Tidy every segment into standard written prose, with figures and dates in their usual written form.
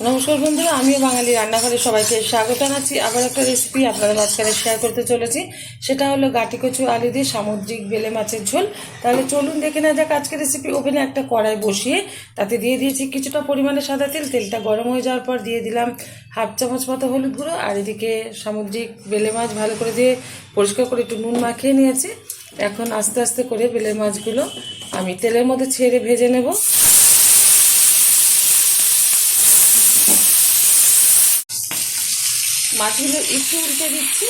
নমস্কার বন্ধুরা, আমিও বাঙালি রান্নাঘরে সবাইকে স্বাগত জানাচ্ছি। আবার একটা রেসিপি আপনাদের মাঝখানে শেয়ার করতে চলেছি। সেটা হলো গাটি কচু আলু দিয়ে সামুদ্রিক বেলে মাছের ঝোল। তাহলে চলুন দেখে না যাক আজকের রেসিপি। ওভেনে একটা কড়াই বসিয়ে তাতে দিয়ে দিয়েছি কিছুটা পরিমাণে সাদা তেল। তেলটা গরম হয়ে যাওয়ার পর দিয়ে দিলাম হাফ চামচ মতো হলুদ গুঁড়ো। আর এদিকে সামুদ্রিক বেলে মাছ ভালো করে দিয়ে পরিষ্কার করে একটু নুন মাখিয়ে নিয়েছি। এখন আস্তে আস্তে করে বেলে মাছগুলো আমি তেলের মধ্যে ছেড়ে ভেজে নেব। মাছগুলো একটু উল্টে দিচ্ছি।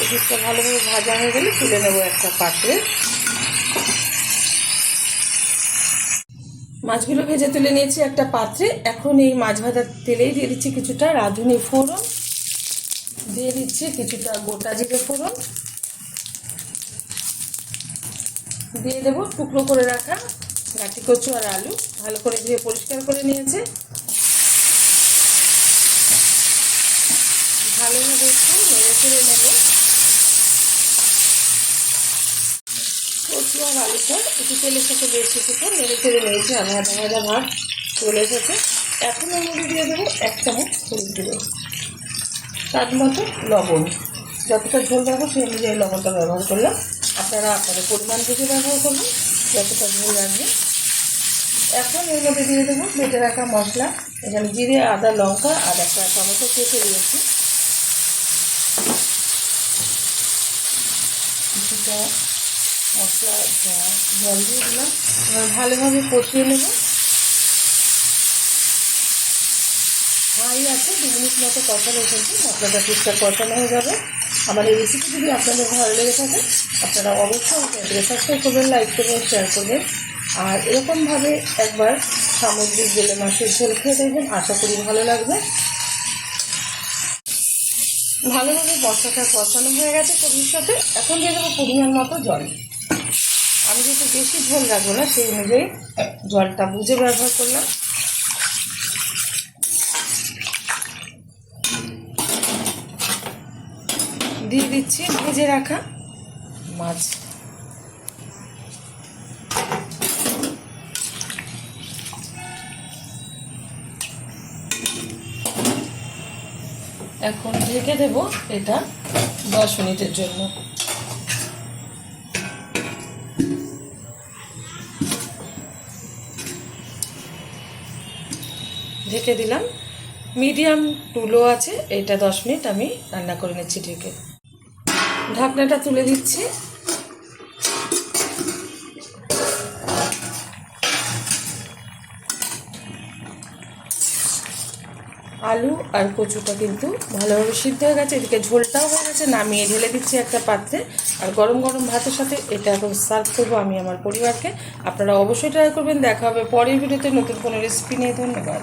এদিকটা ভালোভাবে ভাজা হয়ে গেলে তুলে নেবো একটা পাত্রে। মাছগুলো ভেজে তুলে নিয়েছি একটা পাত্রে। এখন এই মাছ ভাজার তেলেই দিয়ে দিচ্ছি কিছুটা রাঁধুনি ফোড়ন, দিয়ে দিচ্ছি কিছুটা গোটা জিরে ফোড়ন, দিয়ে দেবো টুকরো করে রাখা গাটি কচু আর আলু ভালো করে ধুয়ে পরিষ্কার করে নিয়েছে। ভালোভাবে একটু নেড়ে চেড়ে নেব। কচু আর আলুটা একটু তেলের সাথে বেশ কিছুক্ষণ নেড়ে চেড়ে নিয়েছি। আর ভাজা ভাজা ভাত চলে এসেছে। এখন এর মধ্যে দিয়ে দেবো 1 চামচ হলুদ গুঁড়ো, তার মতো লবণ। যতটা ঝোল রাখবো সেই অনুযায়ী লবণটা ব্যবহার করলাম। আপনারা আপনাদের পরিমাণ বুঝে ব্যবহার করবেন যতটা ঝোল রাখবেন। এখন এর মধ্যে দিয়ে দেবো বেটে রাখা মশলা। এখানে জিরে, আদা, লঙ্কা আর একটা টমেটো কেটে দিয়েছি। কিছুটা মশলা জল দিয়ে দিলাম। এবার ভালোভাবে কষিয়ে নেব। হাই আছে 2 মিনিট মতো কষানো কিন্তু মশলাটা ঠিকঠাক কষানো হয়ে যাবে। আমার এই রেসিপি যদি আপনাদের ভালো লেগে থাকে আপনারা অবশ্যই চ্যানেলটিকে সাবস্ক্রাইব করবেন, লাইক করবেন, শেয়ার করবেন। আর এরকমভাবে একবার সামুদ্রিক বেলে মাছের ঝোল খেয়ে দেখবেন, আশা করি ভালো লাগবে। ভালোভাবে মশলাটা কষানো হয়ে গেছে সবজির সাথে। এখন দিয়ে দেবো পরিমাণ মতো জল। আমি যেহেতু বেশি ঝোল রাখবো না সেই অনুযায়ী জলটা বুঝে ব্যবহার করলাম। দিয়ে দিচ্ছি ভেজে রাখা মাছ। এখন ঢেকে দেব এটা 10 মিনিটের জন্য। ঢেকে দিলাম। মিডিয়াম টু লো আছে, এটা 10 মিনিট আমি রান্না করে নিচ্ছি ঢেকে। ঢাকনাটা তুলে দিচ্ছি। আলু আর কচুটা কিন্তু ভালোভাবে সিদ্ধ হয়ে গেছে। এদিকে ঝোলটাও হয়ে গেছে। নামিয়ে ঢেলে দিচ্ছি একটা পাত্রে। আর গরম গরম ভাতের সাথে এটা এখন সার্ভ করবো আমি আমার পরিবারকে। আপনারা অবশ্যই ট্রাই করবেন। দেখা হবে পরের ভিডিওতে নতুন কোনো রেসিপি নিয়ে। ধন্যবাদ।